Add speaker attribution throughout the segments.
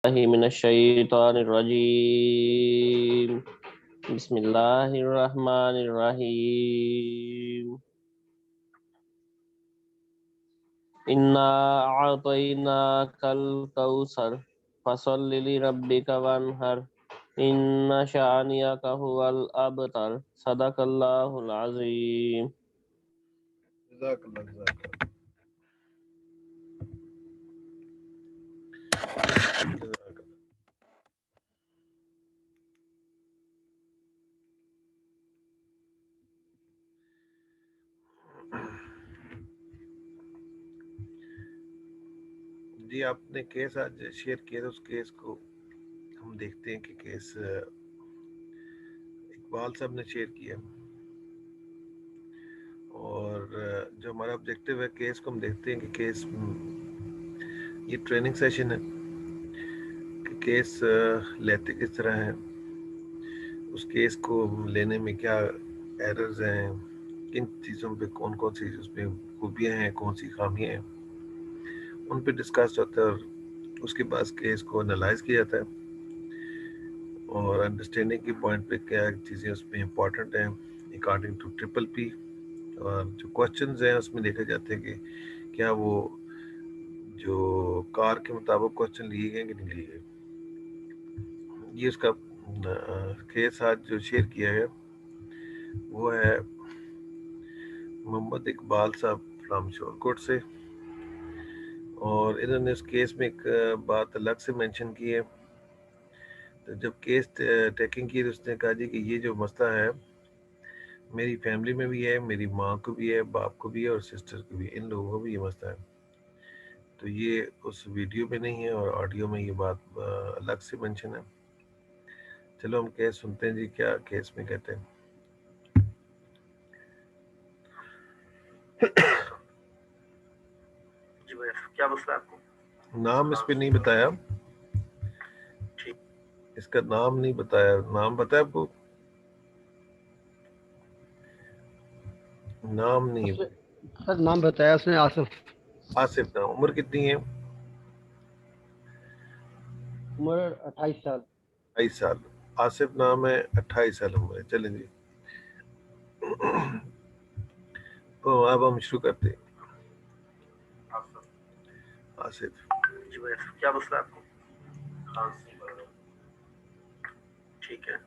Speaker 1: मिनश्शैतानिर्रजीम बिस्मिल्लाहिर्रहमानिर्रहीम इन्ना अअतैनाकल कौसर फसल्लि लिरब्बिका वन्हर इन्ना शानियका हुवल अबतर सदकल्लाहुल अज़ीम।
Speaker 2: जी, आपने केस आज शेयर किया था, उस केस को हम देखते हैं कि केस इकबाल साहब ने शेयर किया और जो हमारा ऑब्जेक्टिव है केस को हम देखते हैं कि केस ये ट्रेनिंग सेशन है कि केस लेते किस तरह है, उस केस को लेने में क्या एरर्स हैं, किन चीज़ों पे कौन कौन सी उसमें खूबियाँ हैं, कौन सी खामियाँ हैं, उन पे डिस्कस होता है और उसके बाद केस को एनालाइज किया जाता है और अंडरस्टैंडिंग की पॉइंट पे क्या चीज़ें उसमें इम्पॉर्टेंट हैं अकॉर्डिंग टू ट्रिपल पी। और जो क्वेश्चंस हैं उसमें देखे जाते हैं कि क्या वो जो कार के मुताबिक क्वेश्चन लिए गए कि नहीं लिए गए। ये उसका केस आज जो शेयर किया है वो है मोहम्मद इकबाल साहब फ्राम शोरकोट से और इन्होंने इस केस में एक बात अलग से मेंशन की है। तो जब केस टेकिंग की तो उसने कहा जी कि ये जो मसला है मेरी फैमिली में भी है, मेरी माँ को भी है, बाप को भी है और सिस्टर को भी, इन लोगों को भी ये मसला है। तो ये उस वीडियो में नहीं है और ऑडियो में ये बात अलग से मेंशन है। चलो हम केस सुनते हैं जी, क्या केस में कहते हैं।
Speaker 3: जी भाई, क्या मसला है आपको?
Speaker 2: नाम इस पे नहीं बताया,
Speaker 3: ठीक,
Speaker 2: इसका नाम नहीं बताया। नाम बताया आपको? नाम नहीं।
Speaker 4: सर नाम बताया उसने, आसिफ।
Speaker 2: आसिफ नाम। उम्र कितनी है?
Speaker 4: उम्र 28 साल।
Speaker 2: 28 साल। आसिफ नाम है, 28 साल उम्र है। चलें जी, तो अब हम शुरू करते हैं। आसिफ
Speaker 3: जी भाई, क्या मसला है आपको? खांसी बढ़ रही, ठीक है,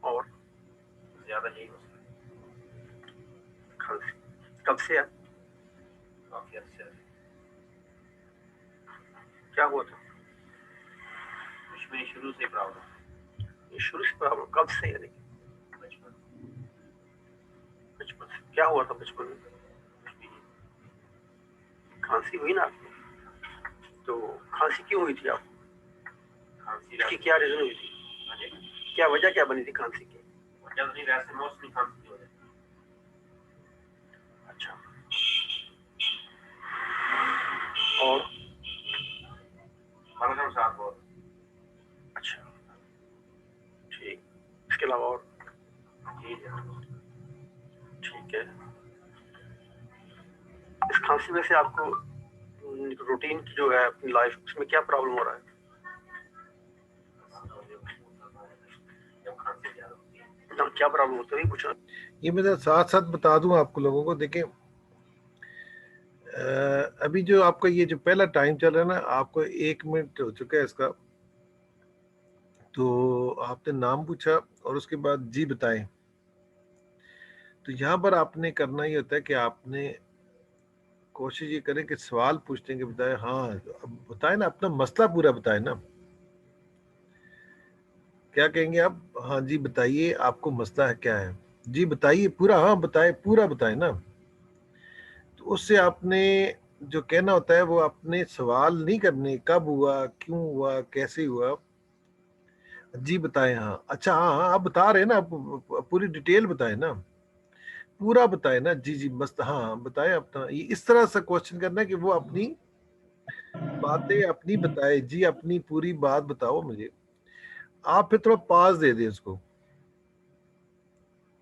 Speaker 3: और ज्यादा यही मसला है? खांसी कब से है? काफी अर्से से। क्या हुआ था? इसमें शुरू से प्रॉब्लम। ये शुरू से प्रॉब्लम कब से है? बचपन बचपन से। क्या हुआ था बचपन में? खांसी हुई ना आपको? तो खांसी क्यों हुई थी आपको? खांसी की क्या रीजन हुई थी? क्या वजह क्या बनी थी खांसी की? वजह नहीं, वैसे मोस्टली खांसी की वजह। अच्छा, और बलगम साहब बहुत। अच्छा, ठीक, इसके अलावा और? ठीक है। इस खांसी में से आपको रूटीन की जो है अपनी लाइफ, उसमें क्या प्रॉब्लम हो रहा है? क्या प्रॉब्लम होता है पूछना।
Speaker 2: ये मैं साथ साथ बता दूं आपको लोगों को। देखें, अभी जो आपका ये जो पहला टाइम चल रहा है ना, आपको 1 मिनट हो चुका है इसका। तो आपने नाम पूछा और उसके बाद जी बताएं। तो यहाँ पर आपने करना ही होता है कि आपने कोशिश ये करें कि सवाल पूछने के बजाय हाँ अब बताएं ना, अपना मसला पूरा बताएं ना। क्या कहेंगे आप? हाँ जी बताइए, आपको मसला है क्या है? जी बताइए पूरा, हाँ बताएं, पूरा बताएं ना। तो उससे आपने जो कहना होता है वो अपने सवाल नहीं करने, कब हुआ, क्यों हुआ, कैसे हुआ। जी बताएं, हाँ अच्छा, हाँ हाँ आप बता रहे हैं ना, पूरी डिटेल बताएं ना, पूरा बताएं ना। जी जी मस्त, हाँ हाँ बताएं अपना। ये इस तरह से क्वेश्चन करना है कि वो अपनी बातें अपनी बताए। जी अपनी पूरी बात बताओ मुझे। आप फिर थोड़ा पास दे दें उसको।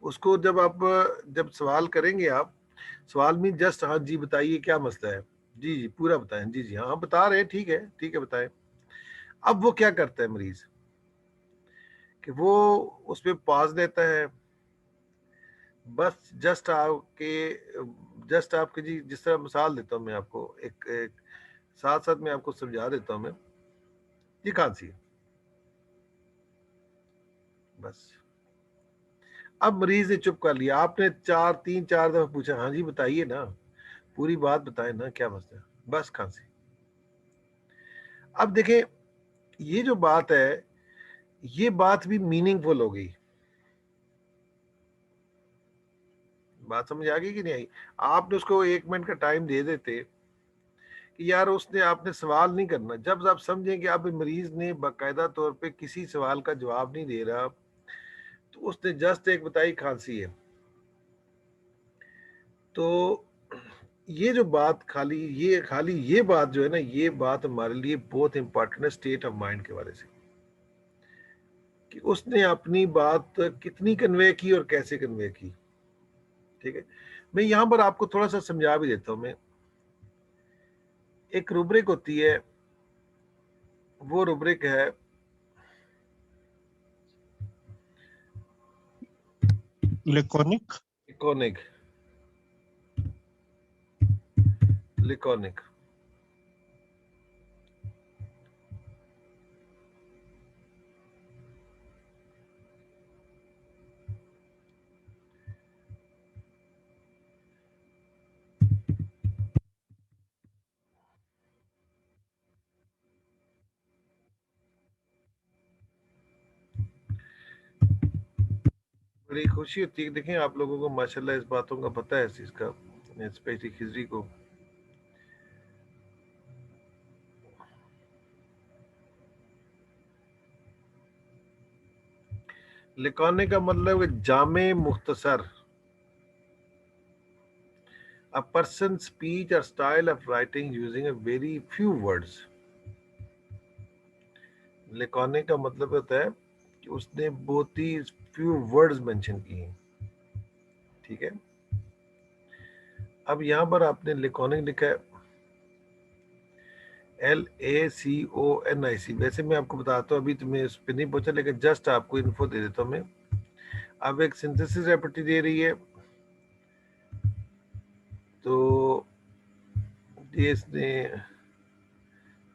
Speaker 2: उसको जब सवाल करेंगे आप, सवाल में जस्ट हाँ जी बताइए क्या मसला है, जी जी पूरा बताएं, जी जी हाँ बता रहे हैं, ठीक है बताएं। अब वो क्या करता है मरीज कि वो उस पर पॉज लेता है, बस जस्ट आपके जी, जिस तरह मिसाल देता हूँ मैं आपको, एक साथ साथ मैं आपको समझा देता हूँ मैं, ये खांसी है बस। अब मरीज ने चुप कर लिया, आपने 3-4 दफा पूछा, हाँ जी बताइए ना, पूरी बात बताए ना, क्या मसला है, बस खांसी। अब देखें ये जो बात है, ये बात भी मीनिंगफुल हो गई। बात समझ आ गई कि नहीं आई? आपने उसको 1 मिनट का टाइम दे देते कि यार उसने, आपने सवाल नहीं करना, जब आप समझें कि अब मरीज ने बाकायदा तौर पे किसी सवाल का जवाब नहीं दे रहा, तो उसने जस्ट एक बताई खांसी है, तो ये जो बात खाली ये बात जो है ना, ये बात हमारे लिए बहुत इंपॉर्टेंट है स्टेट ऑफ माइंड के बारे से, कि उसने अपनी बात कितनी कन्वे की और कैसे कन्वे की। ठीक है, मैं यहां पर आपको थोड़ा सा समझा भी देता हूं। मैं, एक रूब्रिक होती है, वो रूब्रिक है
Speaker 5: लेकोनिक।
Speaker 2: लिकोनिक। लिकोनिक बड़ी खुशी होती है। देखें आप लोगों को माशाल्लाह इस बातों का पता है, इस चीज का, स्पेशली खिजरी को। लिकोनिक का मतलब है जामे मुख्तसर, a person's speech or style of writing using a very few words। Laconic का मतलब होता है कि उसने बहुत ही फ्यू वर्ड्स मेंशन किए। ठीक है, अब यहां पर आपने लिकोनिक लिखा है LACONIC। वैसे मैं आपको बताता हूँ, अभी तो मैं उस पर नहीं पहुंचा, लेकिन जस्ट आपको इन्फो दे देता हूँ मैं। अब एक सिंथेसिस रेपटी दे रही है, तो ये इसने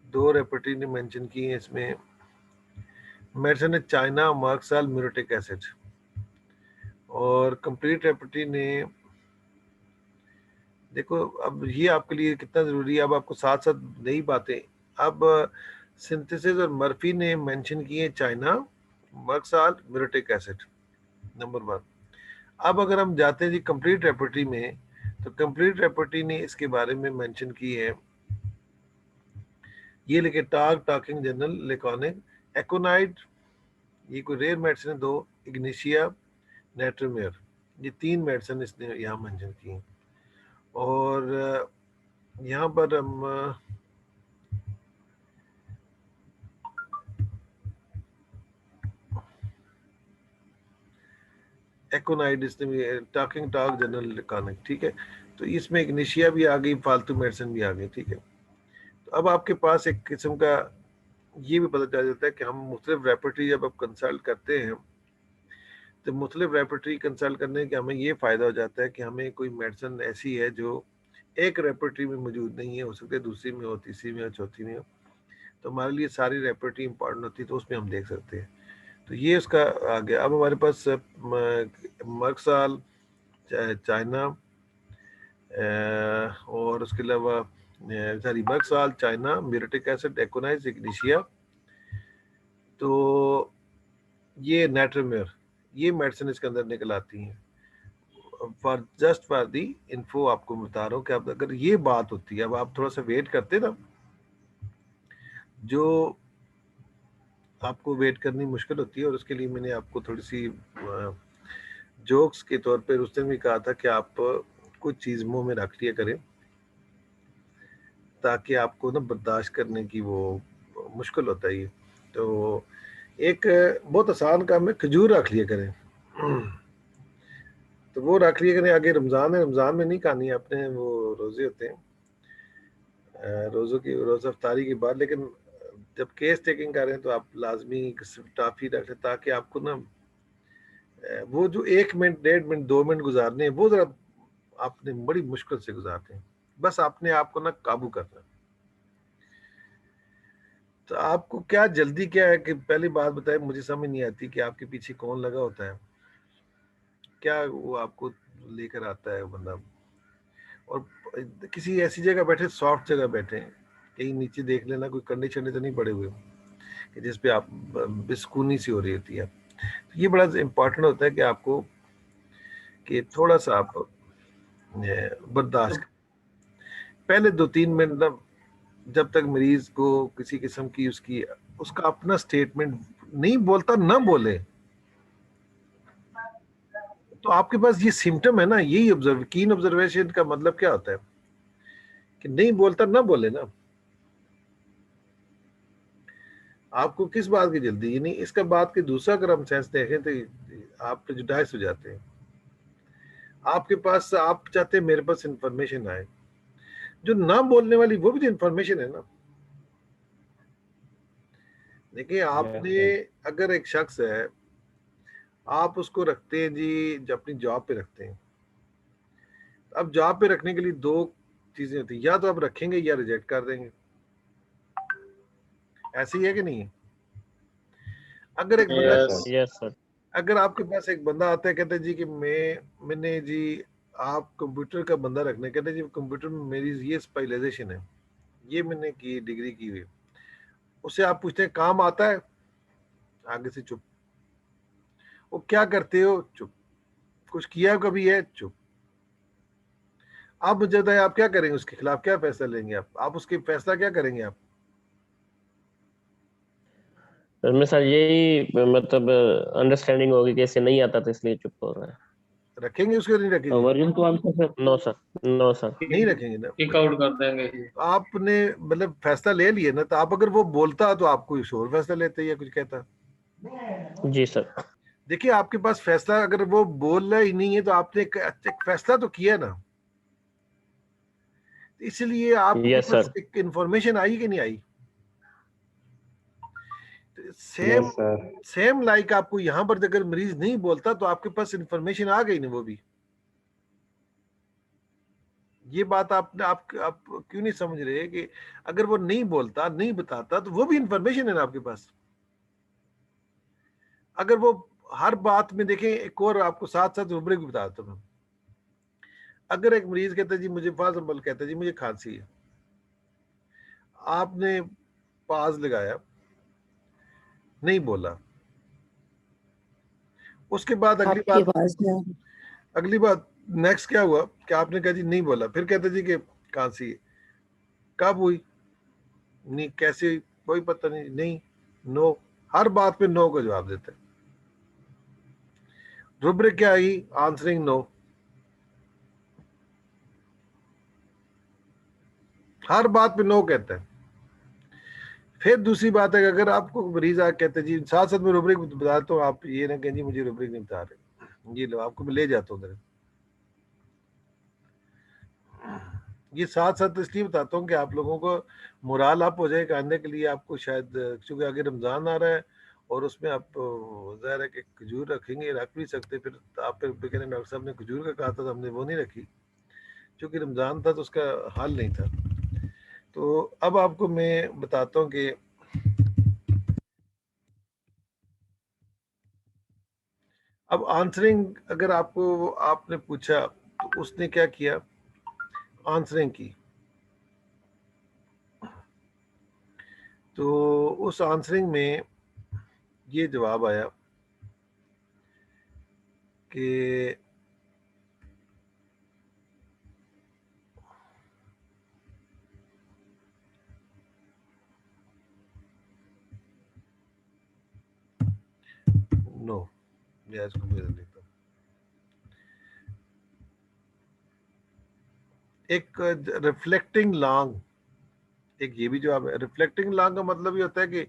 Speaker 2: 2 रेपटी ने मेंशन की है इसमें। मेडिसिन है चाइना, मार्क्साल, म्यूरेटिक एसिड। और कंप्लीट रेपटी ने, देखो अब ये आपके लिए कितना जरूरी है, अब आपको साथ साथ नई बातें। अब सिंथेसिस और मर्फी ने मेंशन किए चाइना, मर्क्साल, म्यूरेटिक एसिड, नंबर 1। अब अगर हम जाते हैं जी कंप्लीट रेपर्टरी में, तो कंप्लीट रेपर्टरी ने इसके बारे में मेंशन की है, ये लिखे टॉकिंग जनरल, लेकोनिक, एकोनाइड, ये कोई रेयर मेडिसिन है 2, इग्निशिया, नेट्रोमेयर, ये 3 मेडिसिन इसने यहाँ मेंशन की हैं। और यहाँ पर हम एकोनाइड, इसने टॉक जनरल लेकोनिक। ठीक है, तो इसमें इग्निशिया भी आ गई, फालतू मेडिसिन भी आ गई। ठीक है, तो अब आपके पास एक किस्म का ये भी पता चल जाता है कि हम मुख्तलिफ रेपर्टरी जब आप कंसल्ट करते हैं, तो मुख्तलिफ रेपर्टरी कंसल्ट करने के हमें ये फ़ायदा हो जाता है कि हमें कोई मेडिसिन ऐसी है जो एक रेपर्टरी में मौजूद नहीं है, हो सकता है दूसरी में हो, तीसरी में हो, चौथी में हो, तो हमारे लिए सारी रेपर्टरी इंपॉर्टेंट होती है, तो उसमें हम देख सकते हैं। तो ये उसका आ गया। अब हमारे पास मर्क्साल, चाइना, और उसके अलावा sorry merc sol, China, muriatic acid, aconite, ignatia, तो ये नेट्रोमेयर, ये मेडिसिन इसके अंदर निकल आती हैं। फॉर दी इन्फो आपको बता रहा हूँ कि अब अगर ये बात होती है, अब आप थोड़ा सा वेट करते ना, जो आपको वेट करनी मुश्किल होती है, और उसके लिए मैंने आपको थोड़ी सी जोक्स के तौर पर उस दिन भी कहा था कि आप कुछ चीज़ मुंह में रख लिया करें, ताकि आपको ना बर्दाश्त करने की वो मुश्किल होता है। तो एक बहुत आसान काम है, खजूर रख लिया करें। तो वो रख लिया करें, आगे रमज़ान है, रमज़ान में नहीं खानी है आपने, वो रोज़े होते हैं, रोज़ों की रोज़ा अफ्तारी के बाद, लेकिन जब केस टेकिंग कर रहे हैं तो आप लाजमी टाफी रखें ताकि आपको ना वो जो 1 मिनट 1.5 मिनट 2 मिनट गुजारने हैं वो जरा आपने बड़ी मुश्किल से गुजारते हैं। बस अपने आप को ना काबू करना। तो आपको क्या जल्दी क्या है कि पहली बात बताए, मुझे समझ नहीं आती कि आपके पीछे कौन लगा होता है, क्या वो आपको लेकर आता है बंदा। और किसी ऐसी जगह बैठे, सॉफ्ट जगह बैठे, कहीं नीचे देख लेना कोई कंडीशन तो नहीं पड़े हुए कि जिस पे आप बेसुकूनी सी हो रही होती है। तो ये बड़ा इम्पोर्टेंट होता है कि आपको कि थोड़ा सा आप बर्दाश्त पहले 2-3 मिनट ना, जब तक मरीज को किसी किस्म की उसका अपना स्टेटमेंट नहीं बोलता ना बोले, तो आपके पास ये सिम्टम है ना, यही कीन ऑब्जर्वेशन का मतलब क्या होता है कि नहीं बोलता ना बोले ना। आपको किस बात की जल्दी, यानी इसका बात की दूसरा अगर हम सेंस देखें तो आप प्रेजुडाइज हो जाते हैं। आपके पास आप चाहते हैं मेरे पास इंफॉर्मेशन आए, जो ना बोलने वाली वो भी तो इंफॉर्मेशन है ना। देखिए आपने अगर एक शख्स है, आप उसको रखते हैं जी जो अपनी जॉब पे रखते हैं, अब जॉब पे रखने के लिए 2 चीजें होती है, या तो आप रखेंगे या रिजेक्ट कर देंगे। ऐसे ही है कि नहीं है? अगर एक बंदा
Speaker 1: यस सर।
Speaker 2: अगर आपके पास एक बंदा आता है कहते हैं जी कि मैंने जी आप कंप्यूटर का बंदा रखने, कहते हैं जी कंप्यूटर में मेरी ये स्पेशलाइजेशन है, ये मैंने की डिग्री की हुई। उससे आप पूछते हैं काम आता है, आगे से चुप। वो क्या करते हो, चुप। कुछ किया कभी है, चुप। आप मुझे बताएं आप क्या करेंगे, उसके खिलाफ क्या फैसला लेंगे आप उसके फैसला क्या करेंगे आप?
Speaker 1: इसमें सर यही मतलब अंडरस्टैंडिंग होगी कि इसे नहीं आता तो इसलिए चुप हो रहा है।
Speaker 2: रखेंगे उसको नहीं रखेंगे?
Speaker 6: Version to answer sir.
Speaker 1: No sir, no sir.
Speaker 2: नहीं रखेंगे ना,
Speaker 6: टिक आउट कर देंगे।
Speaker 2: तो आपने मतलब फैसला ले लिया ना, तो आप अगर वो बोलता तो आप कोई और फैसला लेते या कुछ कहता।
Speaker 1: जी सर।
Speaker 2: देखिए आपके पास फैसला अगर वो बोल रहा ही नहीं है तो आपने एक फैसला तो किया ना, इसलिए आपके
Speaker 1: यस
Speaker 2: पास
Speaker 1: सर।
Speaker 2: एक इंफॉर्मेशन आई कि नहीं आई। सेम सेम लाइक आपको यहाँ पर अगर मरीज नहीं बोलता तो आपके पास इंफॉर्मेशन आ गई ना वो भी। ये बात आपने आप क्यों नहीं समझ रहे कि अगर वो नहीं बोलता नहीं बताता तो वो भी इंफॉर्मेशन है ना आपके पास। अगर वो हर बात में देखें, एक और आपको साथ साथ रूब्रिक भी बताता हूँ। अगर एक मरीज कहता है जी मुझे फॉर एग्जांपल कहता है जी मुझे खांसी है, आपने पाज लगाया, नहीं बोला, उसके बाद अगली बात नेक्स्ट क्या हुआ कि आपने कहा जी नहीं बोला, फिर कहते जी कि खांसी है, कब हुई, नहीं कैसे हुई, कोई पता नहीं, नहीं, नो, हर बात पे नो का जवाब देते हैं। रुब्रिक क्या आई, आंसरिंग नो। हर बात पे नो कहता है। फिर दूसरी बात है कि अगर आपको मरीज आके कहते जी साथ साथ में रुब्रिक बताता हूँ, आप ये ना कहें जी मुझे रुब्रिक नहीं बता रहे, ये लो आपको मैं ले जाता हूँ। ये साथ साथ इसलिए बताता हूँ कि आप लोगों को मोराल अप हो जाए आने के लिए। आपको शायद क्योंकि आगे रमजान आ रहा है और उसमें आप ज़ाहिर है कि खजूर रखेंगे, रख भी सकते, फिर आप फिर कहने डॉक्टर साहब ने खजूर का कहा था तो हमने वो नहीं रखी, क्योंकि रमजान था तो उसका हाल नहीं था। तो अब आपको मैं बताता हूँ कि अब आंसरिंग, अगर आपको आपने पूछा तो उसने क्या किया, आंसरिंग की, तो उस आंसरिंग में ये जवाब आया कि नो, या इसको मैं लिखता हूँ। एक रिफ्लेक्टिंग लॉन्ग, एक ये भी जवाब है। रिफ्लेक्टिंग लॉन्ग का मतलब ये होता है कि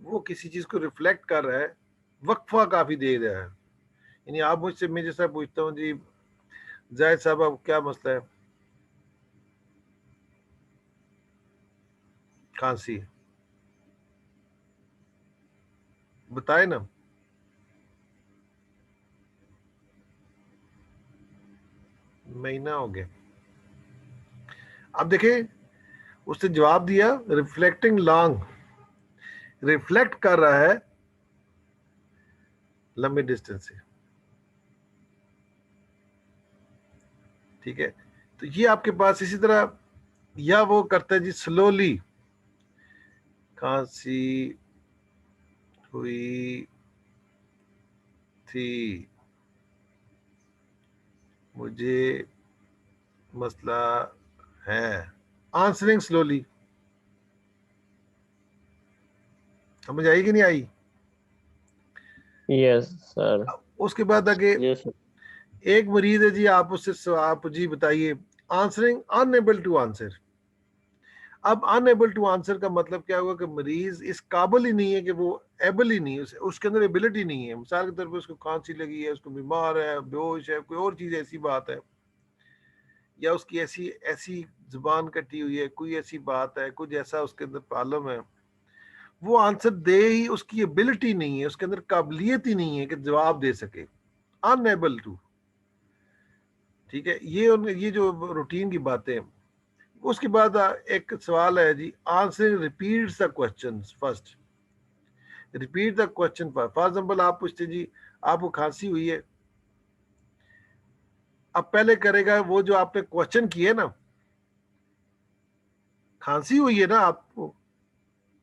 Speaker 2: वो किसी चीज को रिफ्लेक्ट कर रहा है, वक्फा काफी दे रहा है। यानी आप मुझसे, मैं जैसा पूछता हूँ जी जायद साहब अब क्या मसला है, खांसी, बताए ना। महीना हो गया। अब देखें, उसने जवाब दिया रिफ्लेक्टिंग लॉन्ग, रिफ्लेक्ट कर रहा है लंबे डिस्टेंस से। ठीक है, तो ये आपके पास इसी तरह, या वो करता है जी स्लोली, खांसी हुई थी, मुझे मसला है, आंसरिंग स्लोली। समझ आई कि नहीं आई?
Speaker 1: Yes sir.
Speaker 2: उसके बाद आगे
Speaker 1: यस सर।
Speaker 2: एक मरीज है जी, आप उससे आप जी बताइए, आंसरिंग अनएबल टू आंसर। अब अनएबल टू आंसर का मतलब क्या हुआ कि मरीज इस काबिल ही नहीं है, कि वो एबल ही नहीं है, उसके अंदर एबिलिटी नहीं है। मिसाल के तौर पर उसको खांसी लगी है, उसको बीमार है, बेहोश है, कोई और चीज ऐसी बात है, या उसकी ऐसी ऐसी जुबान कटी हुई है, कोई ऐसी बात है, कुछ ऐसा उसके अंदर प्रॉब्लम है, वो आंसर दे ही, उसकी एबिलिटी नहीं है, उसके अंदर काबिलियत ही नहीं है कि जवाब दे सके, अनएबल टू। ठीक है, ये जो रूटीन की बातें। उसके बाद एक सवाल है जी, answer repeats the questions first, repeat the question for example आप पूछते जी आपको खांसी हुई है, अब पहले करेगा वो जो आपने क्वेश्चन किए ना, खांसी हुई है ना आपको,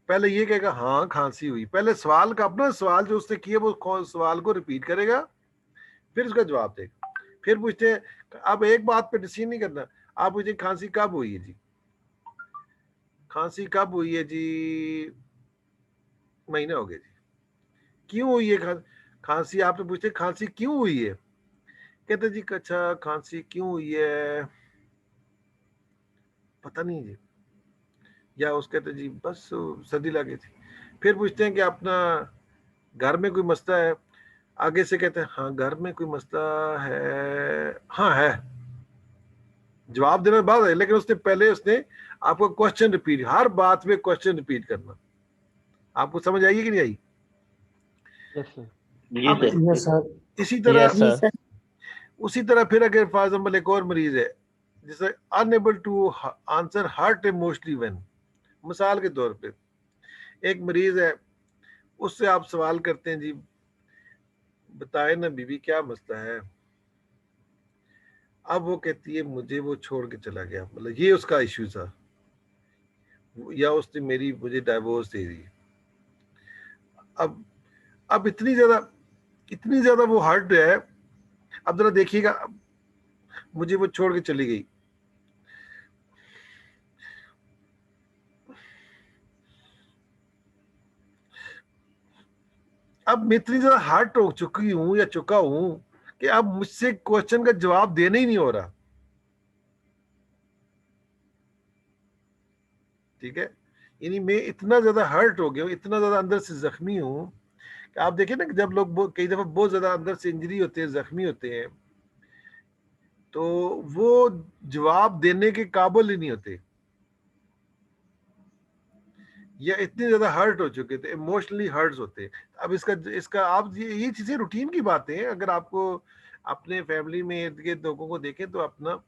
Speaker 2: पहले ये कहेगा हाँ खांसी हुई, पहले सवाल का अपना सवाल जो उसने किया वो सवाल को रिपीट करेगा, फिर उसका जवाब देगा। फिर पूछते हैं, अब एक बात पे डिसीजन नहीं करना, आप पूछे खांसी कब हुई है जी, खांसी कब हुई है जी, महीना हो गया जी। क्यों हुई है खांसी, आपने पूछते खांसी क्यों हुई है, कहते जी अच्छा खांसी क्यों हुई है पता नहीं जी, या उस कहते जी बस सर्दी लगी थी। फिर पूछते हैं कि अपना घर में कोई मसला है, आगे से कहते हैं हाँ घर में कोई मसला है, हाँ है, जवाब देने बाद है, लेकिन उसने पहले उसने आपको क्वेश्चन रिपीट, हर बात में क्वेश्चन रिपीट करना। आपको समझ आएगी कि नहीं आई?
Speaker 4: Yes sir.
Speaker 2: अब
Speaker 1: यस सर।
Speaker 2: इसी तरह
Speaker 1: यस सर।
Speaker 2: उसी तरह फिर अगर फॉर एग्जाम्पल एक और मरीज है जिसे unable to answer heart emotionally when, मिसाल के तौर पे एक मरीज है, उससे आप सवाल करते हैं जी बताए ना बीबी क्या मसला है, अब वो कहती है मुझे वो छोड़ के चला गया, मतलब ये उसका इश्यू था, या उसने मेरी मुझे डाइवोर्स दे दी। अब इतनी ज्यादा वो हर्ट है। अब जरा देखिएगा, मुझे वो छोड़ के चली गई, अब मैं इतनी ज्यादा हर्ट हो चुकी हूं या चुका हूं कि अब मुझसे क्वेश्चन का जवाब देना ही नहीं हो रहा। ठीक है, यानी मैं इतना ज्यादा हर्ट हो गया हूं, इतना ज्यादा अंदर से जख्मी हूं कि आप देखें ना कि जब लोग कई दफा बहुत ज्यादा अंदर से इंजरी होते हैं, जख्मी होते हैं, तो वो जवाब देने के काबिल ही नहीं होते, या इतने ज्यादा हर्ट हो चुके थे, इमोशनली हर्ट होते हैं। अब इसका इसका आप ये चीजें रूटीन की बातें हैं, अगर आपको अपने फैमिली में इर्द गिर्द लोगों को देखें तो अपना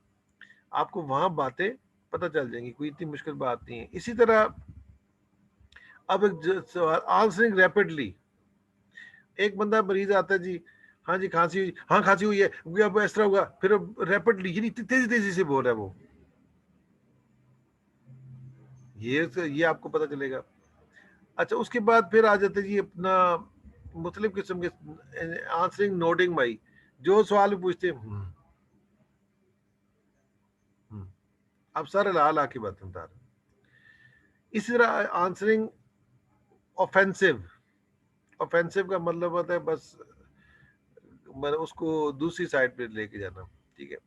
Speaker 2: आपको वहां बातें पता चल जाएंगी, कोई इतनी मुश्किल बात नहीं है। इसी तरह अब एक आंसरिंग रैपिडली, एक बंदा मरीज आता है जी हाँ जी खांसी हुई, हाँ खांसी हुई है, अब इस तरह हुआ, फिर रैपिडली यानी तेजी तेजी से बोल रहा है वो, ये आपको पता चलेगा। अच्छा, उसके बाद फिर आ जाते जी अपना मुख्तलिफ किस्म के आंसरिंग नोटिंग भाई, जो सवाल भी पूछते हैं अब सारे लाल आके बात बता रहे। इसी तरह आंसरिंग ऑफेंसिव, ऑफेंसिव का मतलब होता है बस मतलब उसको दूसरी साइड पे लेके जाना। ठीक है,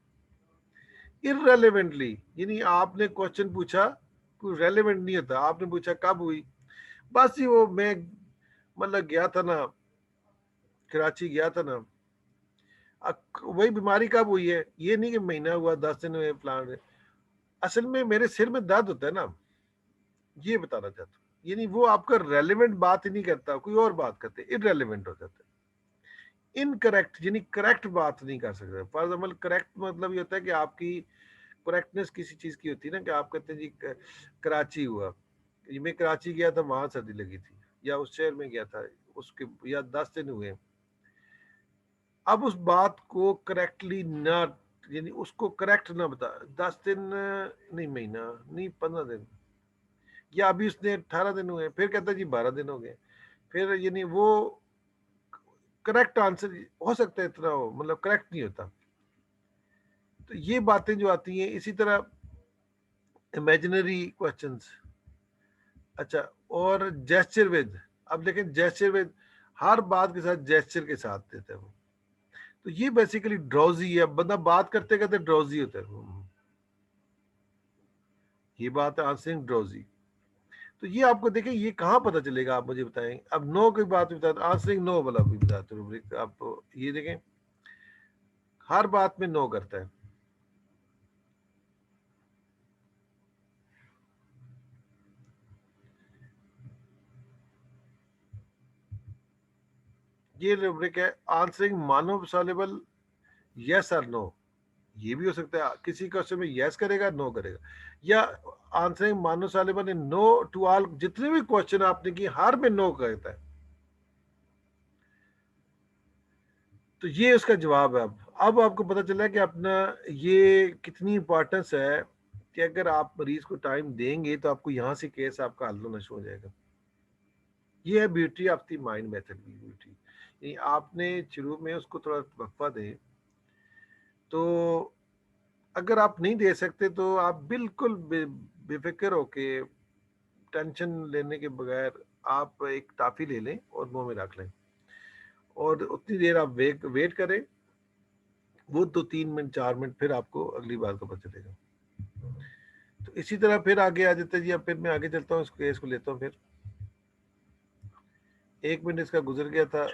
Speaker 2: इररेलेवेंटली यानी आपने क्वेश्चन पूछा कोई रेलेवेंट नहीं होता, आपने पूछा कब हुई, बस ही वो मैं मतलब गया था ना, कराची गया था ना, वही बीमारी कब हुई है, ये नहीं कि महीना हुआ 10 दिन हुए फलान, असल में मेरे सिर में दर्द होता है ना, ये बताना चाहता हूँ। यानी वो आपका रेलेवेंट बात ही नहीं करता, कोई और बात करते, इररेलेवेंट हो जाता है। इनकरेक्ट यानी करेक्ट बात नहीं कर सकते। फॉर एग्जाम्पल करेक्ट मतलब ये होता है कि आपकी करेक्टनेस किसी चीज की होती है ना, कि आप कहते हैं जी कराची हुआ, मैं कराची गया था, वहां सर्दी लगी थी, या उस शहर में गया था उसके, या 10 दिन हुए। अब उस बात को करेक्टली ना, यानी उसको करेक्ट ना बता, 10 दिन नहीं, महीना नहीं, 15 दिन, या अभी उसने 18 दिन हुए, फिर कहता है जी 12 दिन हो गए, फिर यानी वो करेक्ट आंसर हो सकता है इतना हो, मतलब करेक्ट नहीं होता। तो ये बातें जो आती हैं, इसी तरह इमेजिनरी क्वेश्चंस। अच्छा, और जेस्चर विद, अब देखें जेस्चर विद, हर बात के साथ जेस्चर के साथ देता है वो, तो ये बेसिकली ड्रॉजी है, बंदा बात करते करते ड्रॉजी होता है, ये बात है आंसरिंग ड्रॉजी। तो ये आपको देखें, ये कहाँ पता चलेगा, आप मुझे बताएं। अब नो की बात भी बताते, आंसरिंग नो वाला भी बताते रूब्रिक, आप ये देखें हर बात में नो करता है। ये रूब्रिक है आंसरिंग मोनोसिलेबल यस और नो, ये भी हो सकता है किसी क्वेश्चन में यस करेगा, नो करेगा, या answering monosyllable in no to all, जितने भी क्वेश्चन आपने किए हर में नो कहता है। तो ये उसका जवाब है। अब आपको पता चला कि अपना ये कितनी इंपॉर्टेंस है, कि अगर आप मरीज को टाइम देंगे तो आपको यहाँ से केस आपका हल होना शुरू हो जाएगा। ये है beauty of the mind method की ब्यूटी, यानी आपने शुरू में उसको थोड़ा वक्फा दें। तो अगर आप नहीं दे सकते तो आप बिल्कुल बेफिक्र होके, टेंशन लेने के बगैर आप एक टाफी ले लें और मुंह में रख लें, और उतनी देर आप वेट करें, वो 2-3 मिनट 4 मिनट, फिर आपको अगली बार का पता चलेगा। तो इसी तरह फिर आगे आ जाते हैं जी। अब फिर मैं आगे चलता हूँ, इस केस को लेता हूँ। फिर 1 मिनट इसका गुजर गया था।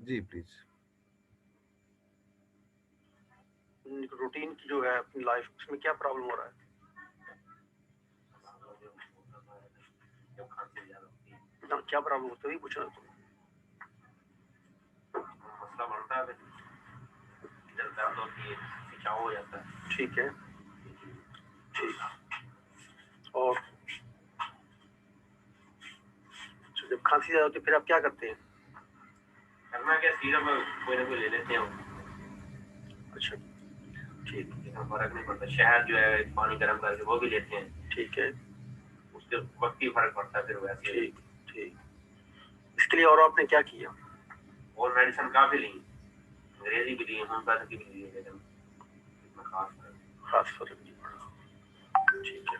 Speaker 2: जी प्लीज।
Speaker 3: रूटीन की जो है अपनी लाइफ, उसमें क्या प्रॉब्लम हो रहा है? ना क्या प्रॉब्लम होता है, पूछना तुम। मसला बनता है, इधर दर्द होती है, खिंचाव हो जाता है। ठीक है, ठीक। और जब खांसी ज्यादा होती है फिर आप क्या करते हैं? करना क्या, सीरप कोई ना कोई ले लेते हैं। अच्छा, ठीक है, फर्क नहीं पड़ता। शहद जो है पानी गर्म करके वो भी लेते हैं। ठीक है, उसके वक्त ही फर्क पड़ता है फिर वैसे। ठीक ठीक। इसके लिए और आपने क्या किया? और मेडिसिन काफी ली, अंग्रेजी भी ली, होम्योपैथी भी ली, लेकिन खास फर्क नहीं पड़ा। ठीक है,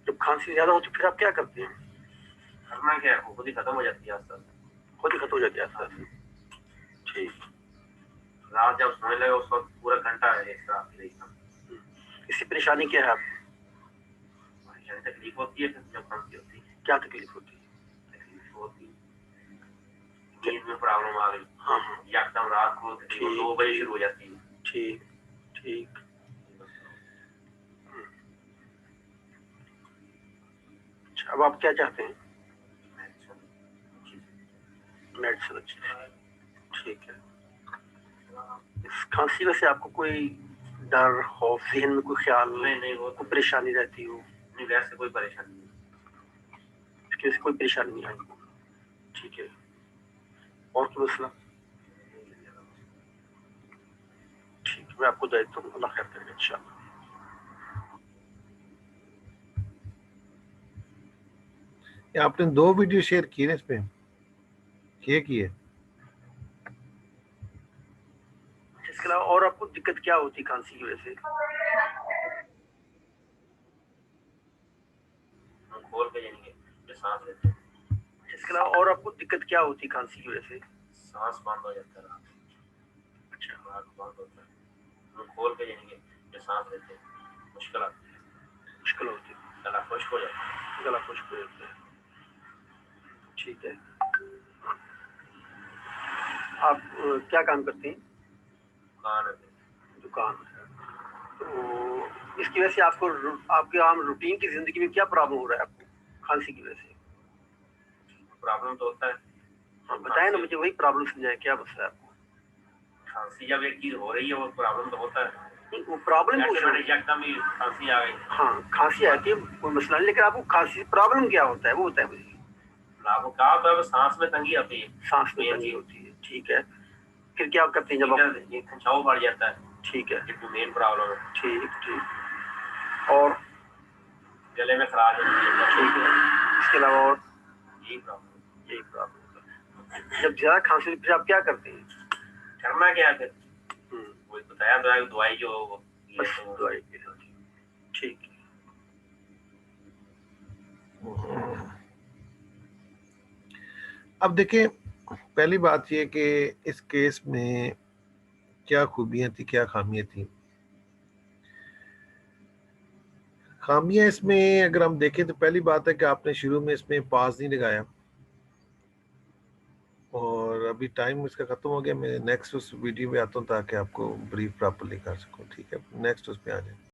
Speaker 3: जब खांसी ज्यादा होती फिर आप क्या करते हैं? करना क्या है, खुद ही खत्म हो जाती है आस्ते आस्ते, खुद ही खत्म हो जाती है आस्ते आस्ते। ठीक। रात जब सोने लगे उस वक्त पूरा घंटा है एक्स्ट्रा आपकी रही। किसी परेशानी क्या है आपको? परेशानी तकलीफ होती है जब खांसी होती है। क्या तकलीफ होती है? तकलीफ होती है नींद में प्रॉब्लम आ गई। हाँ हाँ, एकदम रात को 2 बजे शुरू हो जाती है। ठीक ठीक। अच्छा, अब आप क्या चाहते हैं? मेडिसिन। अच्छा, ठीक है। इस खांसी वजह से आपको कोई डर, खौफ, जहन में कोई ख्याल नहीं हो, कोई परेशानी रहती हो? नहीं, वैसे कोई परेशानी नहीं, इसकी वजह से कोई परेशानी नहीं आई। ठीक है, और कोई मसला? ठीक, मैं आपको देता हूँ, अल्लाह खैर करेगा इंशाल्लाह।
Speaker 2: आपने 2 वीडियो शेयर किए ना, इसमें किए।
Speaker 3: इसके अलावा और आपको दिक्कत क्या होती खांसी की वजह से? खोल के जाएंगे जो सांस लेते हैं। इसके अलावा और आपको दिक्कत क्या होती खांसी की वजह से? सांस बंद हो जाता है। अच्छा, नाक बंद होता है, खोल के जाएंगे जो सांस लेते हैं, मुश्किल आती है, मुश्किल होती है, गला खुश्क हो जाता है, गला खुश्क हो जाता है। ठीक है, आप क्या काम करते हैं? दुकान है। तो इसकी वजह से आपको आपके आम रूटीन की जिंदगी में क्या प्रॉब्लम हो रहा है आपको खांसी की वजह से?
Speaker 6: प्रॉब्लम तो होता है।
Speaker 3: हाँ बताएं ना मुझे, वही प्रॉब्लम समझाएं, क्या मसला है आपको?
Speaker 6: खांसी जब एक चीज हो रही है वो प्रॉब्लम तो होता है।
Speaker 3: नहीं वो प्रॉब्लम कुछ
Speaker 6: एकदम ही खांसी आ गई।
Speaker 3: हाँ खांसी आती है कोई मसला नहीं, लेकिन आपको खांसी प्रॉब्लम क्या होता है वो बताएं मुझे।
Speaker 6: आपको कहा तो सांस में तंगी आती है।
Speaker 3: सांस में तंगी होती है, ठीक है। फिर क्या करते हैं जब आप?
Speaker 6: ये खिंचाव बढ़ जाता है।
Speaker 3: ठीक है,
Speaker 6: ये मेन प्रॉब्लम है।
Speaker 3: ठीक ठीक। और
Speaker 6: गले में खराश होती है।
Speaker 3: ठीक है, इसके अलावा और?
Speaker 6: यही प्रॉब्लम
Speaker 3: जब ज्यादा खांसी फिर आप क्या करते हैं?
Speaker 6: करना क्या है फिर? वही बताया दवाई जो हो
Speaker 3: बस दवाई के साथ। ठीक है।
Speaker 2: अब देखें, पहली बात ये कि इस केस में क्या खूबियां थी, क्या खामियां थी। खामियां इसमें अगर हम देखें तो पहली बात है कि आपने शुरू में इसमें पास नहीं लगाया, और अभी टाइम इसका खत्म हो गया। मैं नेक्स्ट उस वीडियो में आता हूँ ताकि आपको ब्रीफ प्रॉपरली कर सकूँ। ठीक है, नेक्स्ट उस पे आ जाए।